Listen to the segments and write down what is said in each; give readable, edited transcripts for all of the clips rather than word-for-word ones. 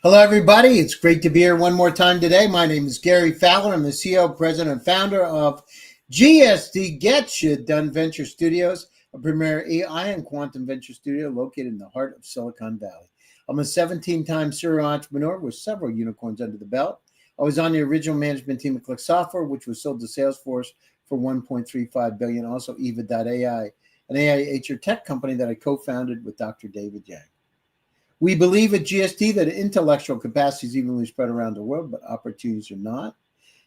Hello, everybody. It's great to be here one more time today. My name is Gary Fowler. I'm the CEO, president, and founder of GSD Get Shit Done Venture Studios, a premier AI and quantum venture studio located in the heart of Silicon Valley. I'm a 17-time serial entrepreneur with several unicorns under the belt. I was on the original management team at Click Software, which was sold to Salesforce for $1.35 billion. Also, Eva.ai, an AI HR tech company that I co-founded with Dr. David Yang. We believe at GSD that intellectual capacity is evenly spread around the world, but opportunities are not.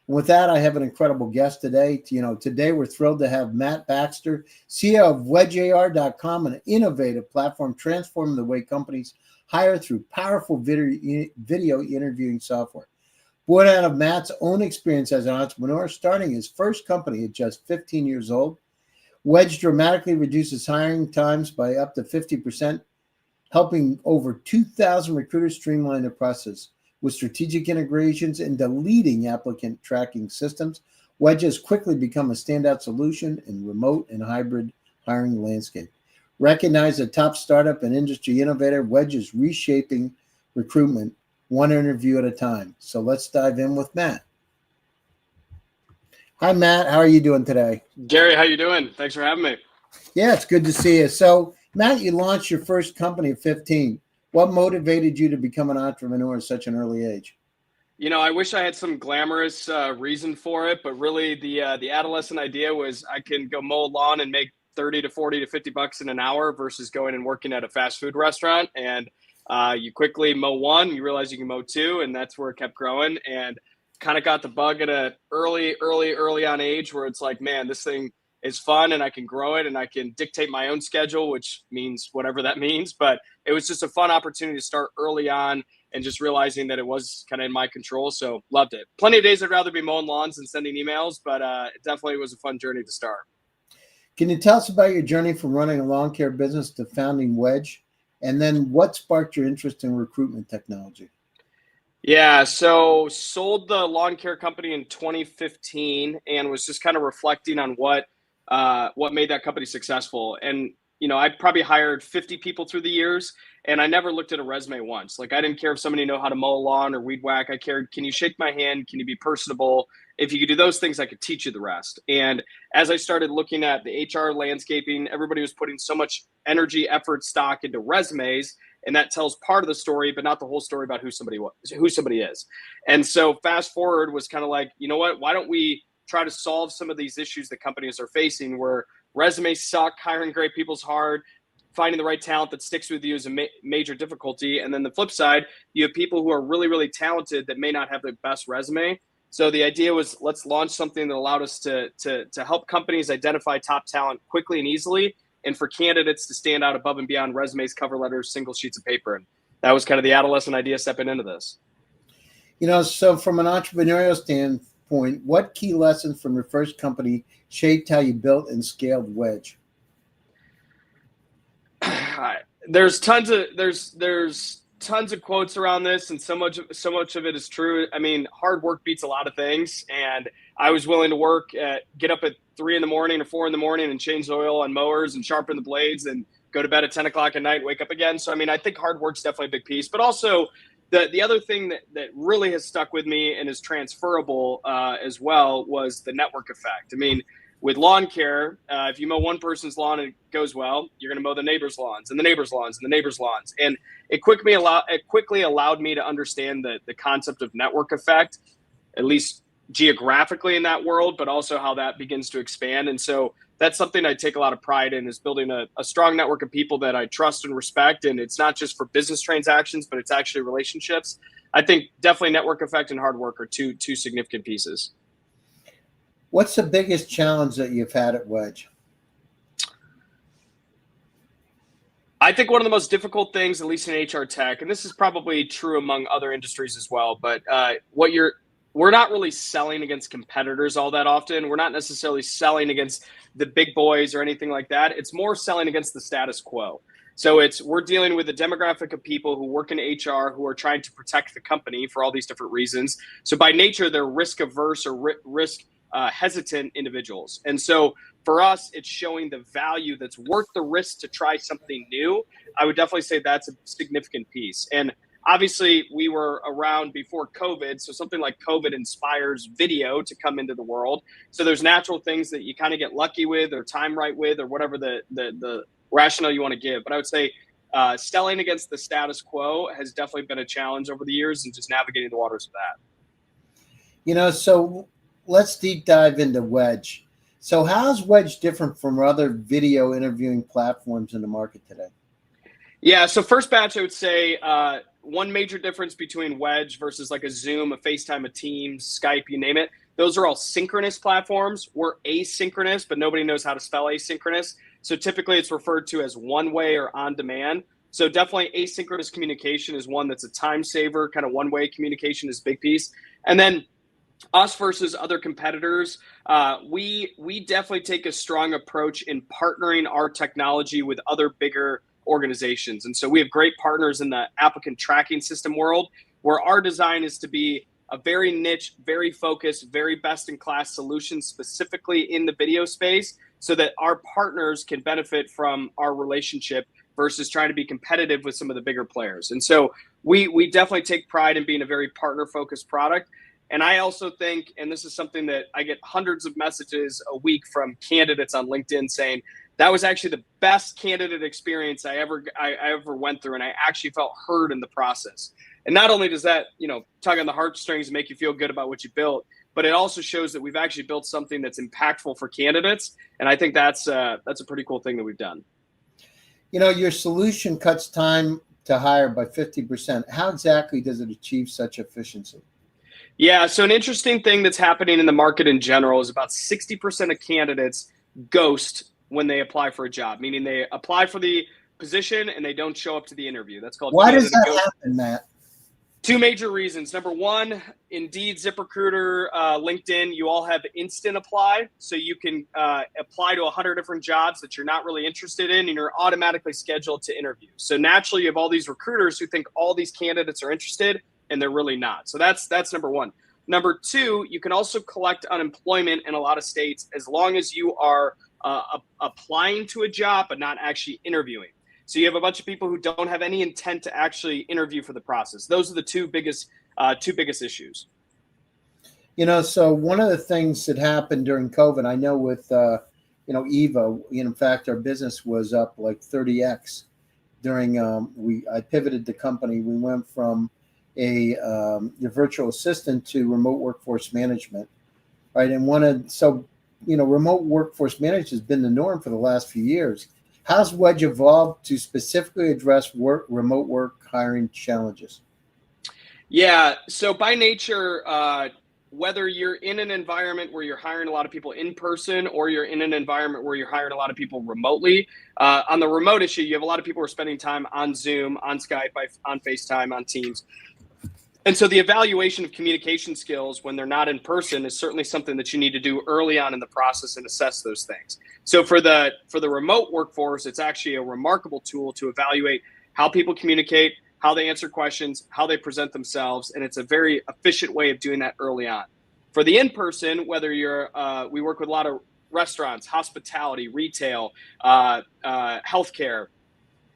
And with that, I have an incredible guest today. Today we're thrilled to have Matt Baxter, CEO of WedgeAR.com, an innovative platform transforming the way companies hire through powerful video interviewing software. Born out of Matt's own experience as an entrepreneur, starting his first company at just 15 years old, Wedge dramatically reduces hiring times by up to 50%, helping over 2,000 recruiters streamline the process. With strategic integrations into leading applicant tracking systems, Wedge has quickly become a standout solution in remote and hybrid hiring landscape. Recognized a top startup and industry innovator, Wedge is reshaping recruitment one interview at a time. So let's dive in with Matt. Hi, Matt. How are you doing today? Gary, how you doing? Thanks for having me. Yeah, it's good to see you. So, Matt, you launched your first company at 15. What motivated you to become an entrepreneur at such an early age? You know, I wish I had some glamorous reason for it, but really the adolescent idea was I can go mow a lawn and make 30 to 40 to 50 bucks in an hour versus going and working at a fast food restaurant. And you quickly mow one, you realize you can mow two, and that's where it kept growing. And kind of got the bug at a early on age where it's like, man, this thing is fun and I can grow it and I can dictate my own schedule, which means whatever that means. But it was just a fun opportunity to start early on and just realizing that it was kind of in my control. So loved it. Plenty of days I'd rather be mowing lawns than sending emails, but it definitely was a fun journey to start. Can you tell us about your journey from running a lawn care business to founding Wedge? And then what sparked your interest in recruitment technology? Yeah, so sold the lawn care company in 2015 and was just kind of reflecting on what made that company successful. And I probably hired 50 people through the years, and I never looked at a resume once. Like, I didn't care if somebody knew how to mow a lawn or weed whack. I cared, can you shake my hand? Can you be personable? If you could do those things, I could teach you the rest. And as I started looking at the HR landscaping, everybody was putting so much energy, effort, stock into resumes, and that tells part of the story, but not the whole story about who somebody is. And so fast forward was kind of like, you know what? Why don't we try to solve some of these issues that companies are facing, where resumes suck, hiring great people is hard, finding the right talent that sticks with you is a major difficulty. And then the flip side, you have people who are really, really talented that may not have the best resume. So the idea was, let's launch something that allowed us to help companies identify top talent quickly and easily, and for candidates to stand out above and beyond resumes, cover letters, single sheets of paper. And that was kind of the adolescent idea stepping into this. So from an entrepreneurial standpoint, what key lessons from your first company shaped how you built and scaled Wedge? There's tons of quotes around this, and so much of it is true. I mean, hard work beats a lot of things, and I was willing to get up at 3 in the morning or 4 in the morning and change the oil on mowers and sharpen the blades and go to bed at 10 o'clock at night and wake up again. So, I mean, I think hard work's definitely a big piece, but also the other thing that really has stuck with me and is transferable as well was the network effect. I mean, with lawn care, if you mow one person's lawn and it goes well, you're going to mow the neighbor's lawns and the neighbor's lawns and the neighbor's lawns. And it quickly allowed me to understand the concept of network effect, at least geographically in that world, but also how that begins to expand. And so that's something I take a lot of pride in, is building a strong network of people that I trust and respect. And it's not just for business transactions, but it's actually relationships. I think definitely network effect and hard work are two significant pieces. What's the biggest challenge that you've had at Wedge? I think one of the most difficult things, at least in HR tech, and this is probably true among other industries as well, but we're not really selling against competitors all that often. We're not necessarily selling against the big boys or anything like that. It's more selling against the status quo. So we're dealing with a demographic of people who work in HR who are trying to protect the company for all these different reasons. So by nature, they're risk averse or risk hesitant individuals. And so for us, it's showing the value that's worth the risk to try something new. I would definitely say that's a significant piece. And obviously we were around before COVID. So something like COVID inspires video to come into the world. So there's natural things that you kind of get lucky with or time right with or whatever the rationale you want to give. But I would say selling against the status quo has definitely been a challenge over the years and just navigating the waters of that. So let's deep dive into Wedge. So how's Wedge different from other video interviewing platforms in the market today? Yeah, so first batch, I would say one major difference between Wedge versus like a Zoom, a FaceTime, a Teams, Skype, you name it. Those are all synchronous platforms. We're asynchronous, but nobody knows how to spell asynchronous. So typically it's referred to as one-way or on-demand. So definitely asynchronous communication is one that's a time saver. Kind of one-way communication is a big piece. And then us versus other competitors, we definitely take a strong approach in partnering our technology with other bigger organizations. And so we have great partners in the applicant tracking system world, where our design is to be a very niche, very focused, very best in class solution specifically in the video space, so that our partners can benefit from our relationship versus trying to be competitive with some of the bigger players. And so we definitely take pride in being a very partner focused product. And I also think, and this is something that I get hundreds of messages a week from candidates on LinkedIn saying, that was actually the best candidate experience I ever went through. And I actually felt heard in the process. And not only does that, tug on the heartstrings and make you feel good about what you built, but it also shows that we've actually built something that's impactful for candidates. And I think that's a pretty cool thing that we've done. Your solution cuts time to hire by 50%. How exactly does it achieve such efficiency? Yeah, so an interesting thing that's happening in the market in general is about 60% of candidates ghost when they apply for a job, meaning they apply for the position and they don't show up to the interview. That's called Why does that happen, Matt? Two major reasons. Number one, Indeed, ZipRecruiter, LinkedIn, you all have instant apply. So you can apply to 100 different jobs that you're not really interested in, and you're automatically scheduled to interview. So naturally, you have all these recruiters who think all these candidates are interested, and they're really not. So that's number one. Number two, you can also collect unemployment in a lot of states as long as you are applying to a job but not actually interviewing. So you have a bunch of people who don't have any intent to actually interview for the process. Those are the two biggest issues. So one of the things that happened during COVID, I know with Eva, in fact, our business was up like 30x during. I pivoted the company. We went from your virtual assistant to remote workforce management, right? And remote workforce management has been the norm for the last few years. How's Wedge evolved to specifically address remote work hiring challenges? Yeah, so by nature, whether you're in an environment where you're hiring a lot of people in person or you're in an environment where you're hiring a lot of people remotely, on the remote issue, you have a lot of people who are spending time on Zoom, on Skype, on FaceTime, on Teams. And so the evaluation of communication skills when they're not in person is certainly something that you need to do early on in the process and assess those things. So for the remote workforce, it's actually a remarkable tool to evaluate how people communicate, how they answer questions, how they present themselves, and it's a very efficient way of doing that early on. For the in-person, whether you're, we work with a lot of restaurants, hospitality, retail, healthcare.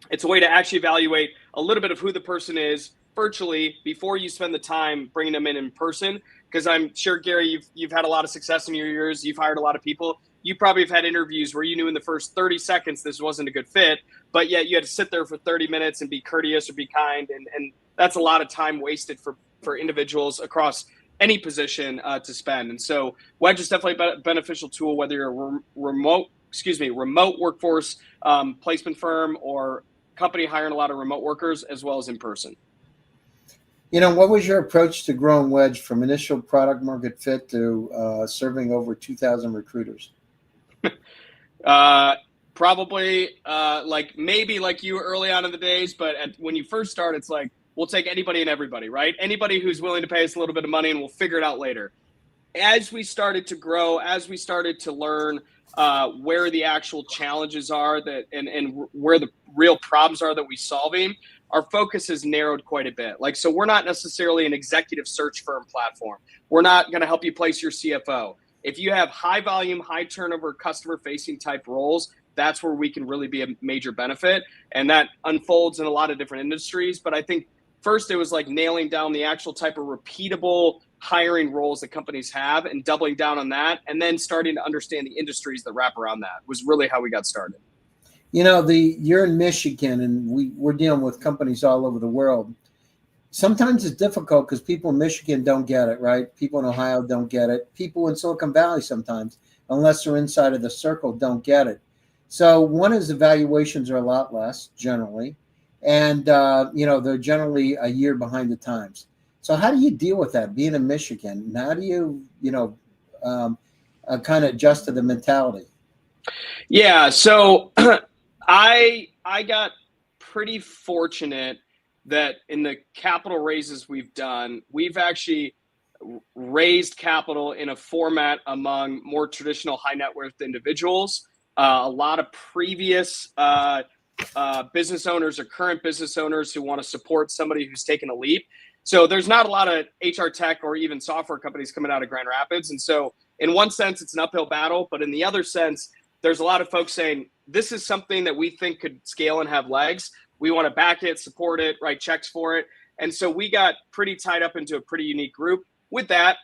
It's a way to actually evaluate a little bit of who the person is virtually before you spend the time bringing them in person. Because I'm sure, Gary, you've had a lot of success in your years. You've hired a lot of people. You probably have had interviews where you knew in the first 30 seconds this wasn't a good fit, but yet you had to sit there for 30 minutes and be courteous or be kind. And that's a lot of time wasted for individuals across any position to spend. And so Wedge is definitely a beneficial tool, whether you're a remote workforce placement firm or company hiring a lot of remote workers as well as in person. What was your approach to growing Wedge from initial product market fit to serving over 2,000 recruiters? Probably maybe like you early on in the days, but when you first start, it's like, we'll take anybody and everybody, right? Anybody who's willing to pay us a little bit of money and we'll figure it out later. As we started to grow, as we started to learn where the actual challenges are and where the real problems are that we're solving, our focus has narrowed quite a bit. So we're not necessarily an executive search firm platform. We're not going to help you place your CFO. If you have high volume, high turnover, customer facing type roles, that's where we can really be a major benefit. And that unfolds in a lot of different industries. But I think first it was like nailing down the actual type of repeatable hiring roles that companies have and doubling down on that, and then starting to understand the industries that wrap around that was really how we got started. You're in Michigan, and we're dealing with companies all over the world. Sometimes it's difficult because people in Michigan don't get it, right? People in Ohio don't get it. People in Silicon Valley sometimes, unless they're inside of the circle, don't get it. So one is evaluations are a lot less generally, and they're generally a year behind the times. So how do you deal with that being in Michigan? And how do you kind of adjust to the mentality? Yeah, so I got pretty fortunate that in the capital raises we've done, we've actually raised capital in a format among more traditional high net worth individuals. A lot of previous business owners or current business owners who want to support somebody who's taken a leap. So there's not a lot of HR tech or even software companies coming out of Grand Rapids. And so in one sense, it's an uphill battle, but in the other sense, there's a lot of folks saying, this is something that we think could scale and have legs. We want to back it, support it, write checks for it. And so we got pretty tied up into a pretty unique group. With that,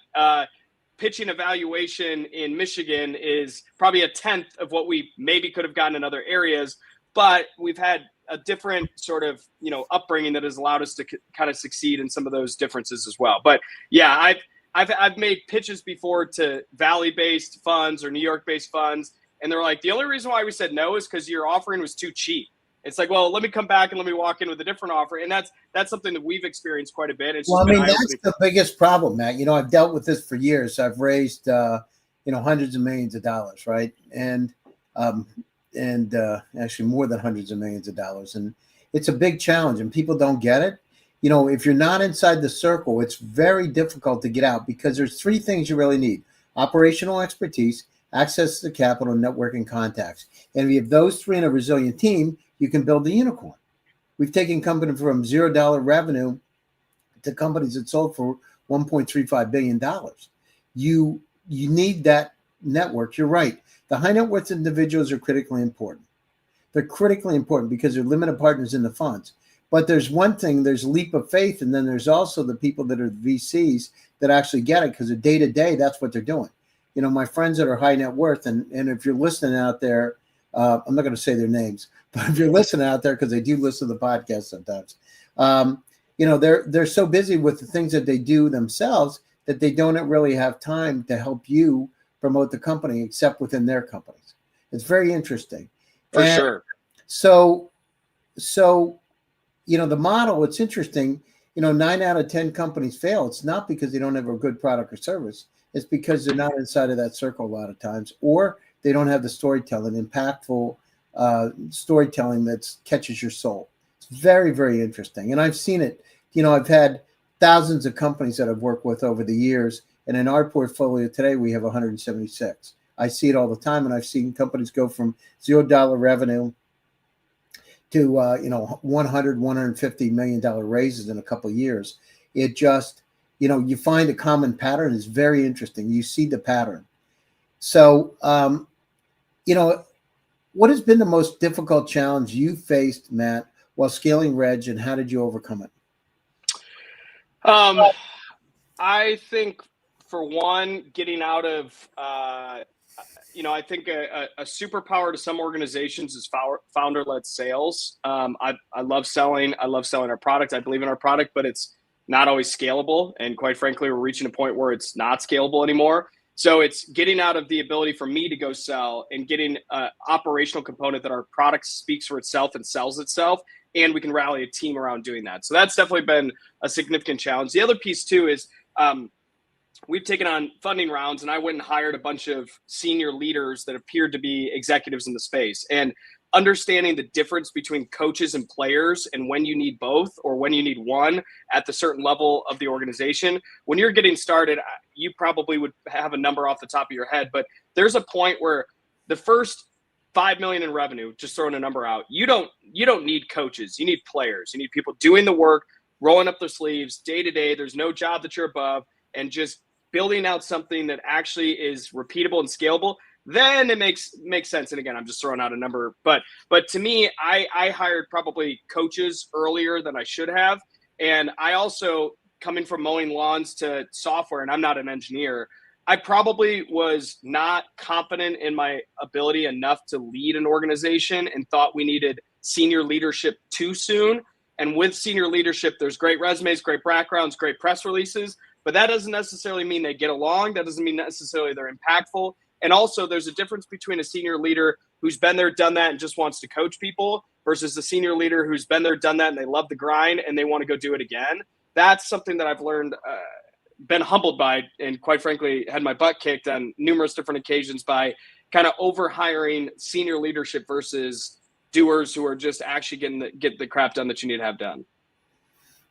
pitching evaluation in Michigan is probably a tenth of what we maybe could have gotten in other areas, but we've had a different sort of, upbringing that has allowed us to kind of succeed in some of those differences as well. But yeah, I've made pitches before to Valley-based funds or New York-based funds, and they're like, the only reason why we said no is because your offering was too cheap. It's like, well, let me come back and let me walk in with a different offer. And that's something that we've experienced quite a bit. It's Well, I mean, that's the biggest problem, Matt. I've dealt with this for years. I've raised, hundreds of millions of dollars, right? And actually more than hundreds of millions of dollars. And it's a big challenge, and people don't get it. If you're not inside the circle, it's very difficult to get out because there's three things you really need: operational expertise, access to capital, networking contacts. And if you have those three in a resilient team, you can build a unicorn. We've taken companies from $0 revenue to companies that sold for $1.35 billion. You need that network. You're right. The high net worth individuals are critically important. They're critically important because they're limited partners in the funds. But there's one thing, there's a leap of faith, and then there's also the people that are VCs that actually get it because they're day to day, that's what they're doing. My friends that are high net worth, and if you're listening out there, I'm not going to say their names, but if you're listening out there, because they do listen to the podcast sometimes, they're so busy with the things that they do themselves that they don't really have time to help you promote the company except within their companies. It's very interesting. For sure. So, the model, it's interesting, 9 out of 10 companies fail. It's not because they don't have a good product or service. It's because they're not inside of that circle a lot of times, or they don't have the storytelling, impactful storytelling that catches your soul. It's very, very interesting. And I've seen it. I've had thousands of companies that I've worked with over the years. And in our portfolio today, we have 176. I see it all the time. And I've seen companies go from $0 revenue to, $100, $150 million raises in a couple of years. It just, you find a common pattern. It's very interesting. You see the pattern. So, what has been the most difficult challenge you faced, Matt, while scaling Wedge, and how did you overcome it? I think, for one, getting out of, I think a superpower to some organizations is founder-led sales. I love selling. I love selling our product. I believe in our product, but it's not always scalable. And quite frankly, we're reaching a point where it's not scalable anymore. So it's getting out of the ability for me to go sell and getting an operational component that our product speaks for itself and sells itself, and we can rally a team around doing that. So that's definitely been a significant challenge. The other piece too is we've taken on funding rounds, and I went and hired a bunch of senior leaders that appeared to be executives in the space. And understanding the difference between coaches and players and when you need both or when you need one at the certain level of the organization. When you're getting started, you probably would have a number off the top of your head, but there's a point where the first 5 million in revenue, just throwing a number out, you don't need coaches. You need players. You need people doing the work, rolling up their sleeves day to day. There's no job that you're above, and just building out something that actually is repeatable and scalable. Then it makes sense. And again, I'm just throwing out a number, but to me, I hired probably coaches earlier than I should have. And I also, coming from mowing lawns to software, and I'm not an engineer, I probably was not confident in my ability enough to lead an organization and thought we needed senior leadership too soon. And with senior leadership, there's great resumes, great backgrounds, great press releases, but that doesn't necessarily mean they get along. That doesn't mean necessarily they're impactful. And also, there's a difference between a senior leader who's been there, done that, and just wants to coach people versus a senior leader who's been there, done that, and they love the grind and they want to go do it again. That's something that I've learned, been humbled by, and quite frankly, had my butt kicked on numerous different occasions by kind of over hiring senior leadership versus doers who are just actually get the crap done that you need to have done.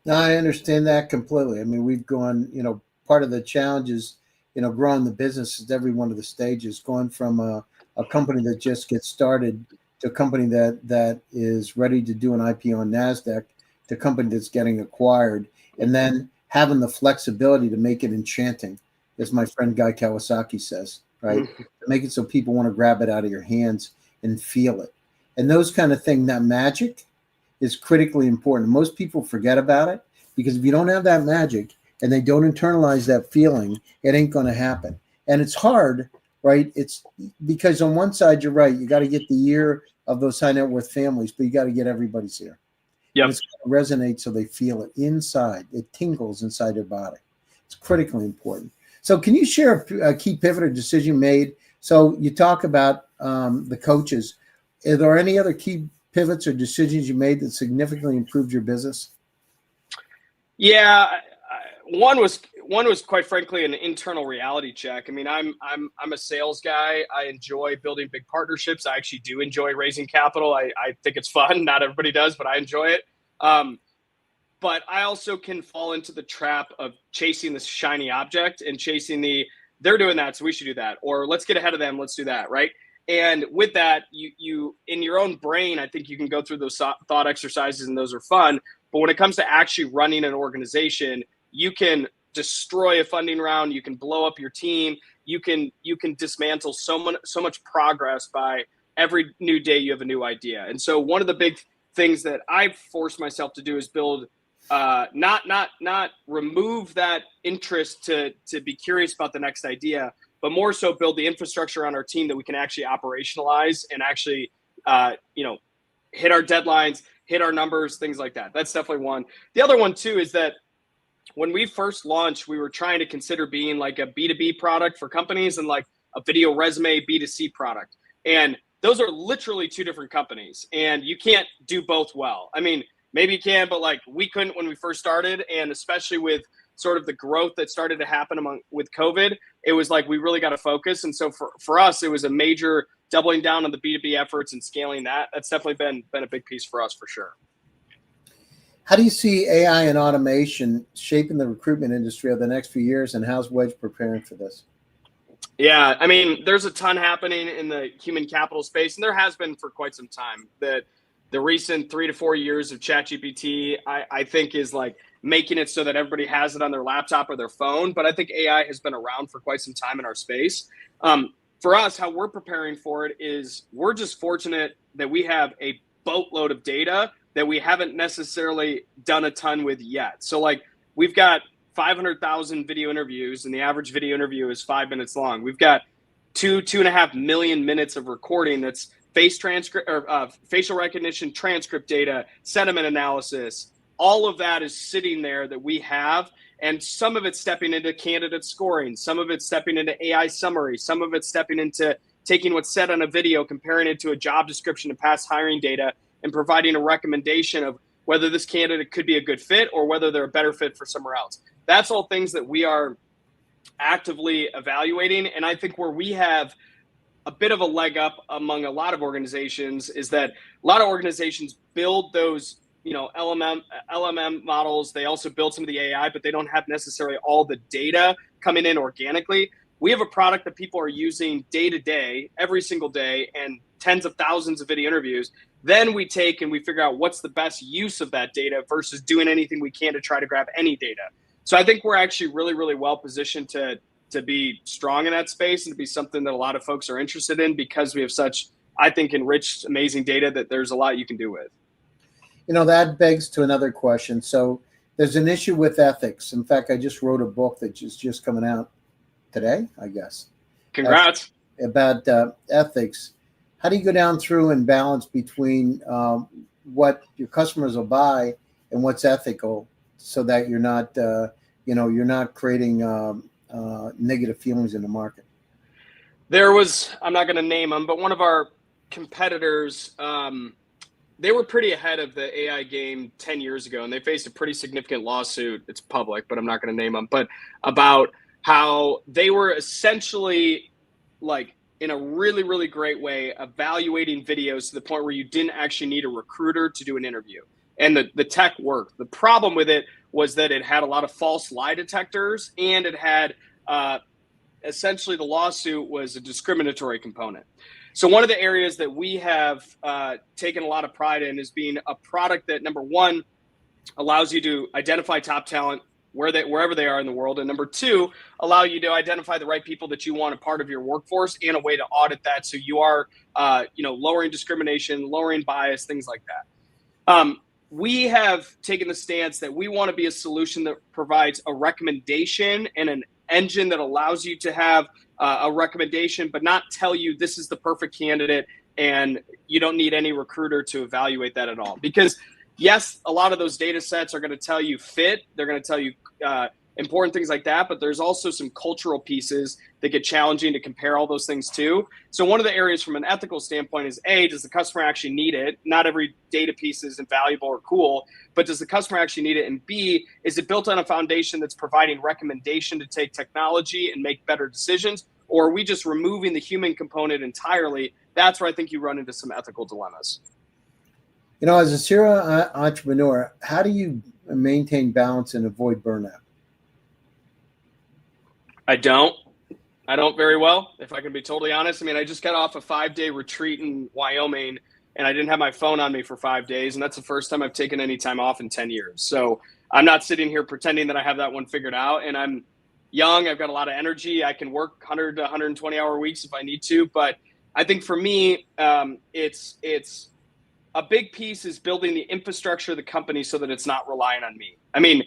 No, I understand that completely. I mean, we've gone, part of the challenges, growing the business is every one of the stages, going from a company that just gets started to a company that is ready to do an IPO on NASDAQ to a company that's getting acquired, and then having the flexibility to make it enchanting, as my friend Guy Kawasaki says, right? To make it so people want to grab it out of your hands and feel it. And those kind of things, that magic is critically important. Most people forget about it because if you don't have that magic and they don't internalize that feeling, it ain't going to happen. And it's hard, right? It's because on one side, you're right. You got to get the ear of those high net worth families, but you got to get everybody's ear. Yep. It's going to resonate so they feel it inside. It tingles inside their body. It's critically important. So can you share a key pivot or decision made? So you talk about the coaches. Are there any other key pivots or decisions you made that significantly improved your business? Yeah, one was quite frankly an internal reality check. I mean, I'm a sales guy. I enjoy building big partnerships. I actually do enjoy raising capital. I think it's fun. Not everybody does, but I enjoy it. But I also can fall into the trap of chasing this shiny object and chasing they're doing that, so we should do that, or let's get ahead of them, let's do that, right? And with that, you in your own brain, I think you can go through those thought exercises, and those are fun. But when it comes to actually running an organization, you can destroy a funding round, you can blow up your team, you can dismantle so much progress by every new day you have a new idea. And so one of the big things that I've forced myself to do is build, not remove that interest to be curious about the next idea, but more so build the infrastructure on our team that we can actually operationalize and actually, hit our deadlines, hit our numbers, things like that. That's definitely one. The other one too is that when we first launched, we were trying to consider being like a B2B product for companies and like a video resume B2C product. And those are literally two different companies, and you can't do both well. I mean, maybe you can, but like we couldn't when we first started. And especially with sort of the growth that started to happen with COVID, it was like we really got to focus. And so for us, it was a major doubling down on the B2B efforts and scaling that. That's definitely been a big piece for us for sure. How do you see AI and automation shaping the recruitment industry over the next few years, and how's Wedge preparing for this? Yeah, I mean, there's a ton happening in the human capital space, and there has been for quite some time. That the recent 3 to 4 years of ChatGPT, I think, is like making it so that everybody has it on their laptop or their phone. But I think AI has been around for quite some time in our space. For us, how we're preparing for it is we're just fortunate that we have a boatload of data that we haven't necessarily done a ton with yet. So like we've got 500,000 video interviews, and the average video interview is 5 minutes long. We've got 2.5 million minutes of recording that's facial recognition, transcript data, sentiment analysis. All of that is sitting there that we have, and some of it's stepping into candidate scoring, some of it's stepping into AI summary, some of it's stepping into taking what's said on a video, comparing it to a job description and past hiring data, and providing a recommendation of whether this candidate could be a good fit or whether they're a better fit for somewhere else. That's all things that we are actively evaluating. And I think where we have a bit of a leg up among a lot of organizations is that a lot of organizations build those, LLM models. They also build some of the AI, but they don't have necessarily all the data coming in organically. We have a product that people are using day to day, every single day, and tens of thousands of video interviews. Then we take and we figure out what's the best use of that data versus doing anything we can to try to grab any data. So I think we're actually really, really well positioned to be strong in that space and to be something that a lot of folks are interested in because we have such, I think, enriched, amazing data that there's a lot you can do with. That begs to another question. So There's an issue with ethics. In fact, I just wrote a book that is just coming out today, I guess, Congrats. about ethics. How do you go down through and balance between what your customers will buy and what's ethical, so that you're not, you're not creating negative feelings in the market? There was, I'm not going to name them, but one of our competitors, they were pretty ahead of the AI game 10 years ago, and they faced a pretty significant lawsuit. It's public, but I'm not going to name them, but about how they were essentially, like, in a really, really great way, evaluating videos to the point where you didn't actually need a recruiter to do an interview. And the tech worked. The problem with it was that it had a lot of false lie detectors, and it had essentially the lawsuit was a discriminatory component. So one of the areas that we have taken a lot of pride in is being a product that, number one, allows you to identify top talent wherever they are in the world, and number two, allow you to identify the right people that you want a part of your workforce, and a way to audit that so you are lowering discrimination, lowering bias, things like that. We have taken the stance that we want to be a solution that provides a recommendation and an engine that allows you to have a recommendation, but not tell you this is the perfect candidate and you don't need any recruiter to evaluate that at all. Because yes, a lot of those data sets are going to tell you fit. They're going to tell you important things like that, but there's also some cultural pieces that get challenging to compare all those things to. So one of the areas from an ethical standpoint is, A, does the customer actually need it? Not every data piece is invaluable or cool, but does the customer actually need it? And B, is it built on a foundation that's providing recommendation to take technology and make better decisions? Or are we just removing the human component entirely? That's where I think you run into some ethical dilemmas. As a serial entrepreneur, how do you maintain balance and avoid burnout? I don't very well, if I can be totally honest. I mean, I just got off a 5-day retreat in Wyoming, and I didn't have my phone on me for 5 days. And that's the first time I've taken any time off in 10 years. So I'm not sitting here pretending that I have that one figured out. And I'm young. I've got a lot of energy. I can work 100 to 120 hour weeks if I need to. But I think for me, it's a big piece is building the infrastructure of the company so that it's not relying on me. I mean,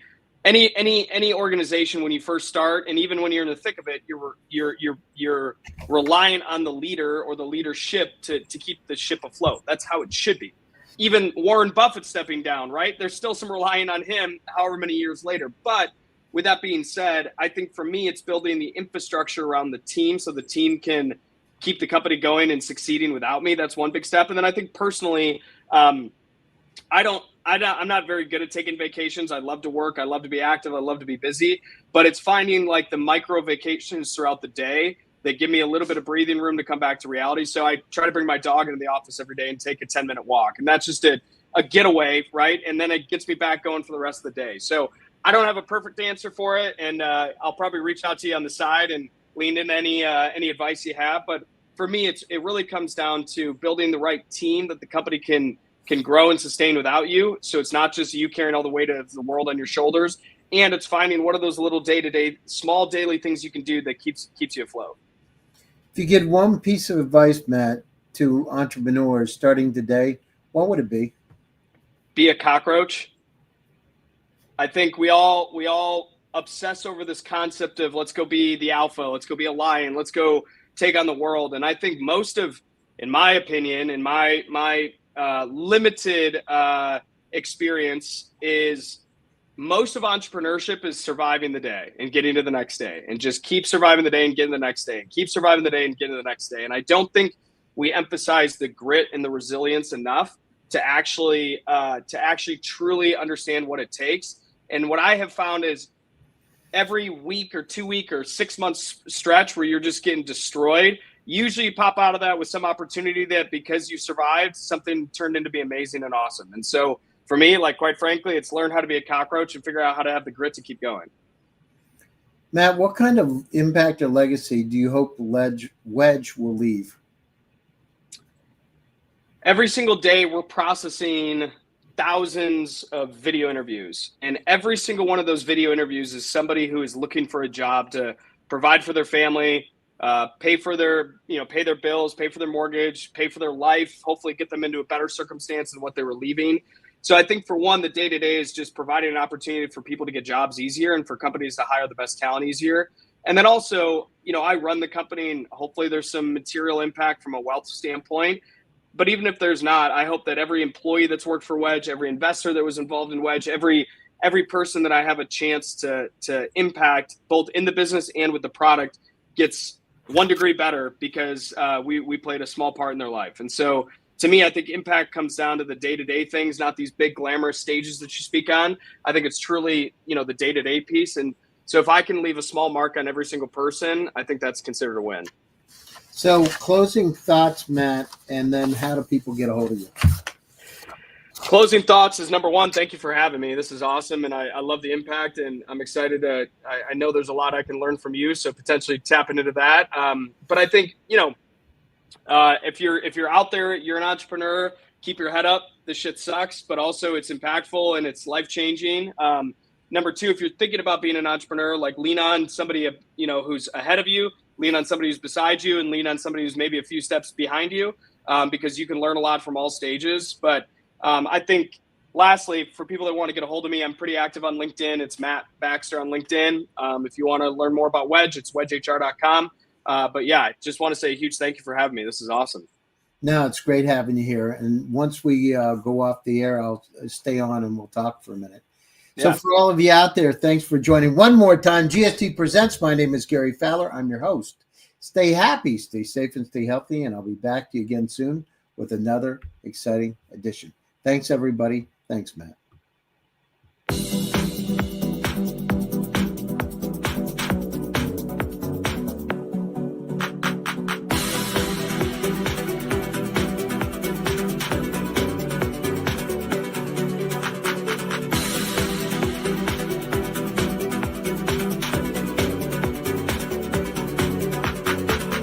any organization, when you first start, and even when you're in the thick of it, you're relying on the leader or the leadership to keep the ship afloat. That's how it should be. Even Warren Buffett stepping down, right? There's still some relying on him however many years later. But with that being said, I think for me, it's building the infrastructure around the team so the team can keep the company going and succeeding without me. That's one big step. And then I think personally, I'm not very good at taking vacations. I love to work. I love to be active. I love to be busy, but it's finding like the micro vacations throughout the day that give me a little bit of breathing room to come back to reality. So I try to bring my dog into the office every day and take a 10-minute walk. And that's just a getaway, right? And then it gets me back going for the rest of the day. So I don't have a perfect answer for it. And I'll probably reach out to you on the side and lean in any advice you have. But for me, it really comes down to building the right team that the company can grow and sustain without you. So it's not just you carrying all the weight of the world on your shoulders. And it's finding what are those little day-to-day, small daily things you can do that keeps you afloat. If you get one piece of advice, Matt, to entrepreneurs starting today, what would it be? Be a cockroach. I think we all obsess over this concept of let's go be the alpha, let's go be a lion, let's go take on the world. And I think most of, in my opinion, in my limited experience, is most of entrepreneurship is surviving the day and getting to the next day, and just keep surviving the day and getting to the next day, and keep surviving the day and getting to the next day. And I don't think we emphasize the grit and the resilience enough to actually truly understand what it takes. And what I have found is every week or 2 week or 6 months stretch where you're just getting destroyed, usually you pop out of that with some opportunity that, because you survived, something turned into be amazing and awesome. And so for me, like, quite frankly, it's learn how to be a cockroach and figure out how to have the grit to keep going. Matt, what kind of impact or legacy do you hope Wedge will leave? Every single day we're processing thousands of video interviews, and every single one of those video interviews is somebody who is looking for a job to provide for their family, pay their bills, pay for their mortgage, pay for their life, hopefully get them into a better circumstance than what they were leaving. So I think for one, the day-to-day is just providing an opportunity for people to get jobs easier and for companies to hire the best talent easier. And then also, I run the company and hopefully there's some material impact from a wealth standpoint. But even if there's not, I hope that every employee that's worked for Wedge, every investor that was involved in Wedge, every person that I have a chance to impact both in the business and with the product gets 1 degree better because we played a small part in their life. And so to me, I think impact comes down to the day-to-day things, not these big glamorous stages that you speak on. I think it's truly, the day-to-day piece. And so if I can leave a small mark on every single person, I think that's considered a win. So closing thoughts, Matt, and then how do people get a hold of you? Closing thoughts is number one, thank you for having me. This is awesome. And I love the impact and I'm excited I know there's a lot I can learn from you. So potentially tapping into that. But I think, if you're out there, you're an entrepreneur, keep your head up. This shit sucks, but also it's impactful and it's life-changing. Number two, if you're thinking about being an entrepreneur, like lean on somebody, who's ahead of you, lean on somebody who's beside you, and lean on somebody who's maybe a few steps behind you, because you can learn a lot from all stages. But I think lastly, for people that want to get a hold of me, I'm pretty active on LinkedIn. It's Matt Baxter on LinkedIn. If you want to learn more about Wedge, it's wedgehr.com. But yeah, I just want to say a huge thank you for having me. This is awesome. No, it's great having you here. And once we go off the air, I'll stay on and we'll talk for a minute. So for all of you out there, thanks for joining one more time. GSD Presents. My name is Gary Fowler. I'm your host. Stay happy, stay safe, and stay healthy. And I'll be back to you again soon with another exciting edition. Thanks, everybody. Thanks, Matt.